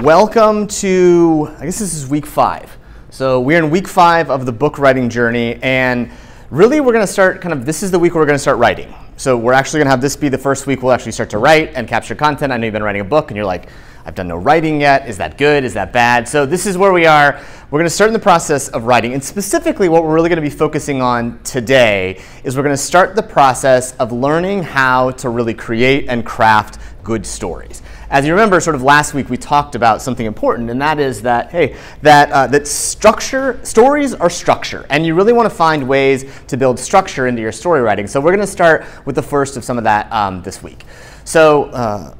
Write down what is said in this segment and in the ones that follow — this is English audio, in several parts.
welcome to, I guess this is week 5. So we're in week 5 of the book writing journey, and really we're going to start this is the week where we're going to start writing. So we're actually going to have this be the first week we'll actually start to write and capture content. I know you've been writing a book and you're like, I've done no writing yet. Is that good? Is that bad? So this is where we are. We're going to start in the process of writing. And specifically what we're really going to be focusing on today is we're going to start the process of learning how to really create and craft good stories. As you remember, sort of last week we talked about something important, and that is that, hey, that stories are structure, and you really want to find ways to build structure into your story writing. So we're going to start with the first of some of that this week. So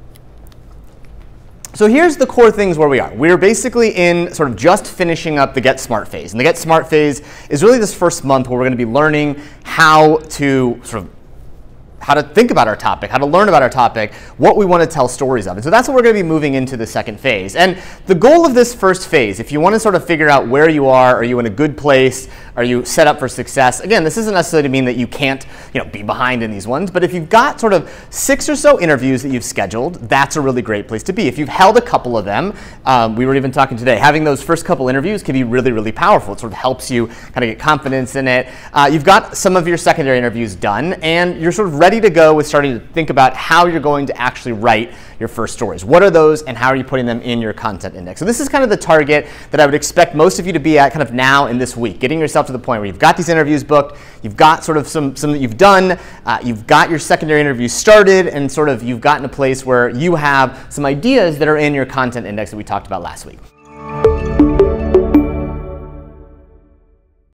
here's the core things where we are. We're basically in sort of just finishing up the Get Smart phase. And the Get Smart phase is really this first month where we're going to be learning how to think about our topic, how to learn about our topic, what we want to tell stories of. And so that's what we're going to be moving into the second phase. And the goal of this first phase, if you want to sort of figure out where you are you in a good place, are you set up for success? Again, this isn't necessarily to mean that you can't be behind in these ones, but if you've got sort of 6 or so interviews that you've scheduled, that's a really great place to be. If you've held a couple of them, we were even talking today, having those first couple interviews can be really, really powerful. It sort of helps you kind of get confidence in it. You've got some of your secondary interviews done, and you're sort of ready to go with starting to think about how you're going to actually write your first stories. What are those, and how are you putting them in your content index? So this is kind of the target that I would expect most of you to be at kind of now in this week, getting yourself to the point where you've got these interviews booked, you've got sort of some that you've done, you've got your secondary interviews started, and sort of you've gotten a place where you have some ideas that are in your content index that we talked about last week.